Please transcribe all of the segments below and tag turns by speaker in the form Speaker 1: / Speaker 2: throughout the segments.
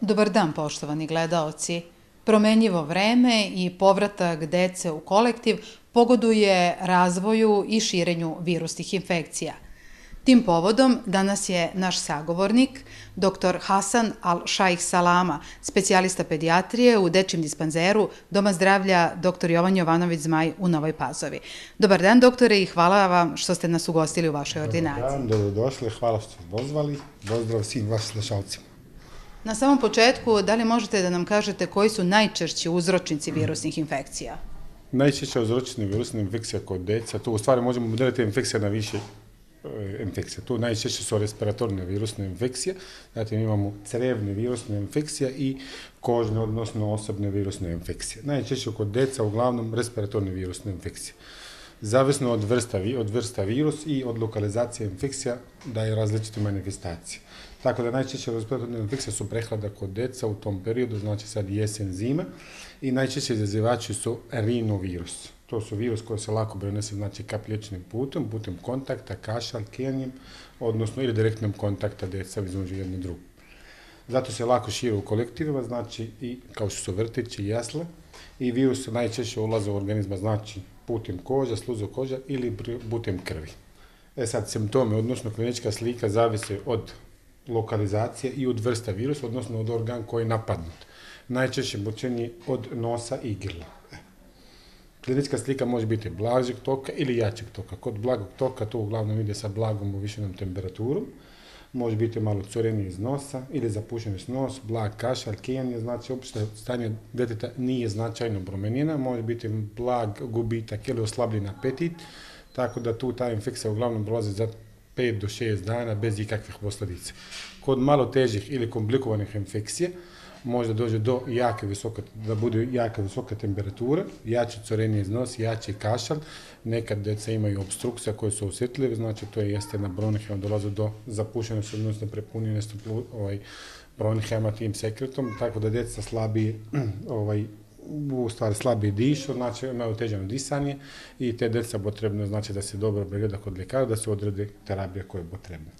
Speaker 1: Dobar dan, poštovani gledaoci. Promenljivo vreme i povratak dece u kolektiv pogoduje razvoju i širenju virusnih infekcija. Tim povodom danas je naš sagovornik, dr. Hasan Al-Šaih Salama, specijalista pedijatrije u Dečijem dispanzeru Doma zdravlja dr. Jovan Jovanović Zmaj u Novoj Pazovi. Dobar dan, doktore, i hvala vam što ste nas ugostili u vašoj ordinaciji.
Speaker 2: Dobar dan, dobrodošli, hvala što ste pozvali. Pozdrav svim vašim slušalcima.
Speaker 1: Na samom početku, da li možete da nam kažete koji su najčešći uzročnici virusnih infekcija?
Speaker 2: Najčešća uzročna virusna infekcija kod deca, tu u stvari možemo deliti infekcija na više infekcija. Tu najčešće su respiratorne virusne infekcije, zatim imamo crevne virusne infekcije i kožne, odnosno osobne virusne infekcije. Najčešće kod deca uglavnom respiratorne virusne infekcije. Zavisno od vrsta virus i od lokalizacije infekcija daje različite manifestacije. Tako da najčešće respiratorne infekcije su prehlada kod deca u tom periodu, znači sad jesen, zima, i najčešće izazivači su rinovirus. To su virus koji se lako prenose, znači kaplječnim putem kontakta, kašalj, kenjem, odnosno ili direktnom kontakta deca između jedne i druge. Zato se lako širi u kolektivima, znači i kao što su vrtići i jasle, i virus najčešće ulaze u organizma, znači putem koža, sluzo koža ili putem krvi. Sad simptome, odnosno klinička slika, zavise od lokalizacije i od vrsta virusa, odnosno od organ koji je napadnut. Najčešće mučenje od nosa i grla. Klinička slika može biti blažeg toka ili jačeg toka. Kod blagog toka to uglavnom ide sa blagom uvišenom temperaturom. Može biti malo curenje iz nosa ili zapušenost nos, blag kašalj, kenje, znači opšte stanje deteta nije značajno promenjena, može biti blag gubitak ili oslabljen apetit, tako da tu ta infekcija uglavnom prolazi za 5 do 6 dana bez ikakvih posljedica. Kod malo težih ili komplikovanih infekcija može doći do da bude jaka visoka temperatura, jače curenje iz nosa, jači kašalj, nekad deca imaju opstrukcija koje su osjetljive, znači to jeste na bronhijama, dolaze do zapušenosti, odnosno prepunjenosti bronhijama tim sekretom, tako da deca slabije dišu, znači imaju otežano disanje i te deca potrebno znači da se dobro pregleda kod ljekara, da se odredi terapija koja je potrebna.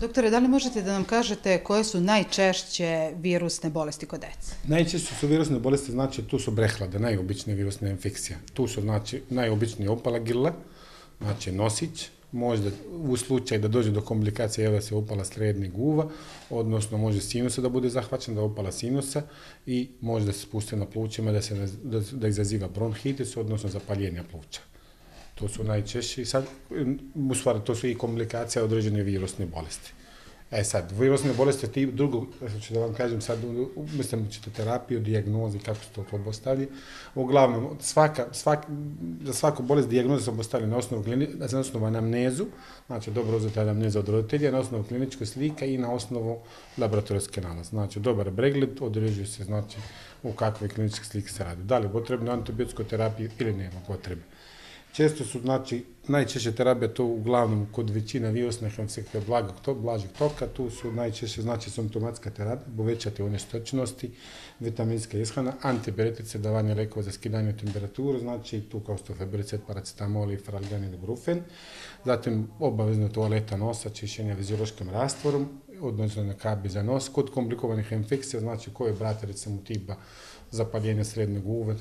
Speaker 1: Doktore, da li možete da nam kažete koje su najčešće virusne bolesti kod dece?
Speaker 2: Najčešće su virusne bolesti, znači tu su prehlade, najobičnije virusne infekcije. Tu su znači najobičnije opala grla, znači nosić, možda u slučaju da dođe do komplikacije javlja se opala srednjeg uva, odnosno može sinusa da bude zahvaćen, da opala sinusa i može da se spuste na plućima, da izaziva bronhitis, odnosno zapaljenja pluća. To su najčešći, sad, u stvari, to su i komplikacije određene virusne bolesti. Sad, virusne bolesti, drugo, ću da vam kažem sad, mislim, ćete terapiju, dijagnozi, kako se to postavlja. Uglavnom, za svaku bolest dijagnoza se postavlja na osnovu anamnezu, znači dobro uzeti anamneza od roditelja, na osnovu kliničke slike i na osnovu laboratorijske nalaza. Znači, dobar pregled određuje se, znači, u kakvoj kliničke slike se radi. Da li je potrebna antibiotička terapija ili nema potrebe. Često su, znači, najčešće terapija to uglavnom kod većina virusnih infekcija blažeg toka, tu su najčešće, znači, simptomatska terapija, povećati one stočnosti, vitaminska ishrana, antipiretice, davanje lekova za skidanje temperature, znači, tu kao što febricet, paracetamol i fralgan ili brufen, zatim obavezno toaleta nosa, čišćenje fiziološkim rastvorom, odnosno na kabi za nos, kod komplikovanih infekcija, znači, koje brate, recimo, tipa zapaljenje srednjeg uva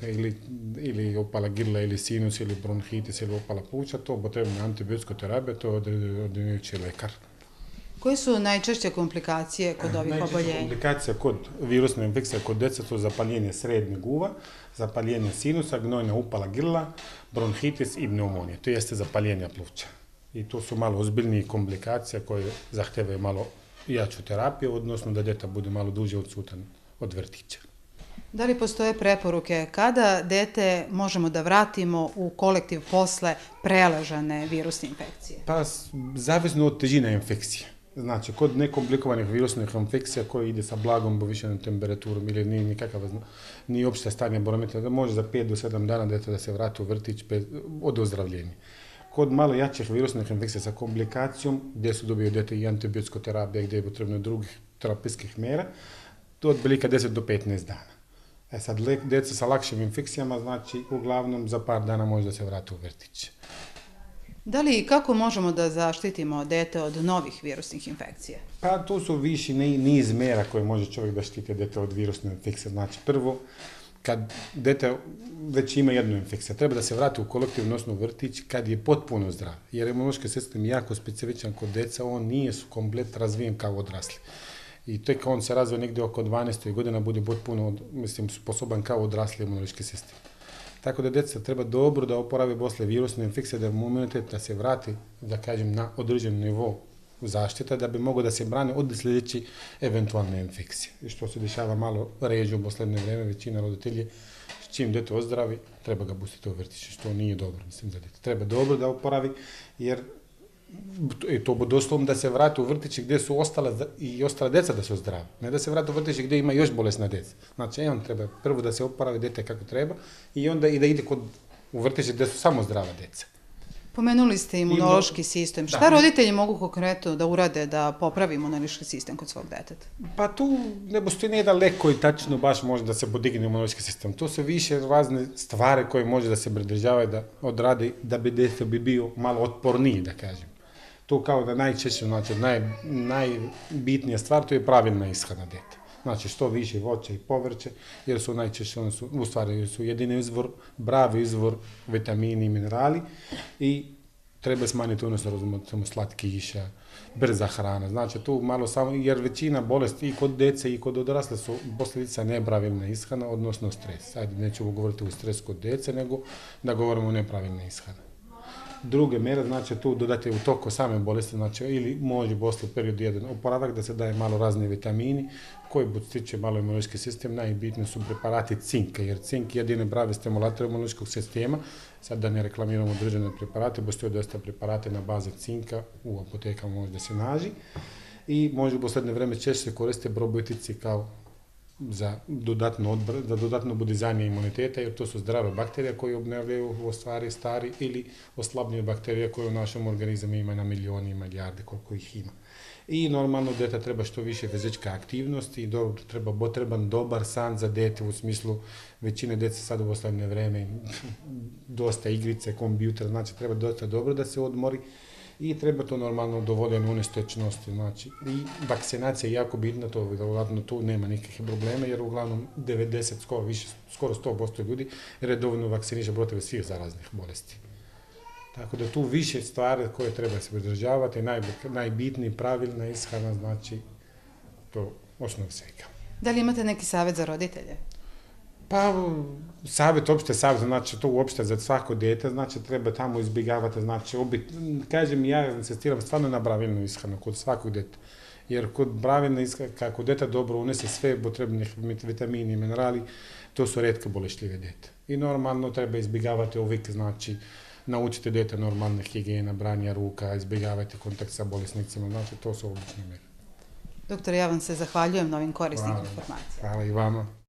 Speaker 2: ili opala grla ili sinus ili bronhitis ili opala pluća, to potrebna antibiotička terapija, to je ordinirajući lekar.
Speaker 1: Koje su najčešće komplikacije kod ovih oboljenja?
Speaker 2: Najčešće komplikacija kod virusne infekcije kod deca su zapaljenje srednjeg uva, zapaljenje sinusa, gnojna upala grla, bronhitis i pneumonija. To jeste zapaljenje pluća. I to su malo ozbiljnije komplikacije koje zahtevaju malo jaču terapiju, odnosno da dete bude malo duže odsutan od vrtića.
Speaker 1: Da li postoje preporuke kada dete možemo da vratimo u kolektiv posle preležane virusne infekcije?
Speaker 2: Pa, zavisno od težine infekcije. Znači, kod nekomplikovanih virusnih infekcija koji ide sa blagom povišenom temperaturom ili nije opšte stanje barometra, da može za 5 do 7 dana dete da se vrati u vrtić od ozdravljenja. Kod malo jačih virusnih infekcija sa komplikacijom, gdje su dobio dete i antibiotičku terapiju, gdje je potrebno drugih terapijskih mjera, to je otprilike 10 do 15 dana. Sad, djeca sa lakšim infekcijama, znači, uglavnom za par dana može da se vrati u vrtić.
Speaker 1: Da li i kako možemo da zaštitimo dete od novih virusnih infekcija?
Speaker 2: Pa tu su viši niz mera koje može čovjek da štiti dete od virusne infekcije. Znači, prvo, kad dete već ima jednu infekciju, treba da se vrati u kolektiv, odnosno u vrtić, kad je potpuno zdrav. Jer imunološki sistem je jako specifičan kod deca, on nije komplet razvijen kao odrasli. I tek on se razvije negdje oko 12. godina, bude potpuno, sposoban kao odrasli imunološki sistem. Tako da djeca treba dobro da oporavi posle virusne infekcije, da momentu da se vrati, da kažem, na određen nivo zaštita, da bi mogao da se brane od sljedeće eventualne infekcije. I što se dešava malo ređe u poslednje vreme, većina roditelji, čim dete ozdravi, treba ga pustiti u vrtić, što nije dobro, mislim, za dete. Treba dobro da oporavi, jer to bude doslovno da se vrati u vrtiće gdje su ostala deca da su zdravi. Ne da se vrati u vrtiće gdje ima još bolesna deca. Znači, on treba prvo da se oporavi dete kako treba i onda i da ide u vrtiće gdje su samo zdrava deca.
Speaker 1: Pomenuli ste imunološki sistem. Šta roditelji mogu konkretno da urade da popravi imunološki sistem kod svog deteta?
Speaker 2: Pa tu ne postoji nijedan lek koji tačno baš može da se podigne imunološki sistem. To su više razne stvari koje može da se pridržavaju da odradi da bi dete bio malo otporniji, da kažem. To kao da najčešće, znači najbitnija stvar, to je pravilna ishrana dete. Znači što više voća i povrće, jer su najčešće, u stvari su jedini izvor, pravi izvor vitamini i minerali i treba smanjiti odnosno slatkiša, brza hrana. Znači tu malo samo, jer većina bolesti i kod dece i kod odrasle su posljedica nepravilna ishrana, odnosno stres. Ajde, nećemo govoriti o stresu kod dece, nego da govorimo o nepravilnoj ishrani. Druge mere, znači tu dodati u toku same bolesti, znači ili može poslije period jedan oporavak da se daje malo razni vitamini koji stiče malo imunološki sistem. Najbitniji su preparati cinka, jer cink je jedini pravi stimulator imunološkog sistema. Sad da ne reklamiramo određene preparate, postoje dosta preparate na bazi cinka, u apotekama može da se nađi i može u posljednje vreme češće se koriste probiotici kao za dodatno budizanje imuniteta, jer to su zdrave bakterije koje obnavljaju u stvari stari ili oslabljene bakterije koje u našem organizmu ima na milijoni i milijarde koliko ih ima. I normalno dete treba što više fizičke aktivnosti i treba potreban dobar san za dete u smislu većine djece sad u poslednje vreme dosta igrice, kompjuter, znači treba dosta dobro da se odmori i treba to normalno dovoljeno unestečnosti, znači i vakcinacija je jako bitna, to vjerojatno tu nema nikakvih problema, jer uglavnom skoro 100% ljudi redovno vakciniše protiv svih zaraznih bolesti. Tako da tu više stvari koje treba se pridržavati, najbitniji pravilna ishrana, znači to osnov svega.
Speaker 1: Da li imate neki savjet za roditelje?
Speaker 2: Pa, opšte savjet, znači to uopšte za svako dete, znači treba tamo izbjegavati, znači kažem ja insistiram stvarno na pravilnu ishranu kod svakog deta, jer kod pravilne ishrane, kako dete dobro unese sve potrebne vitamini i minerali, to su retke bolešljive dete. I normalno treba izbjegavati uvijek, znači naučite dete normalne higijena, branja ruka, izbjegavajte kontakt sa bolesnicima, znači to su obične mere.
Speaker 1: Doktor, ja vam se zahvaljujem na ovim korisnim informacijama.
Speaker 2: Hvala i vama.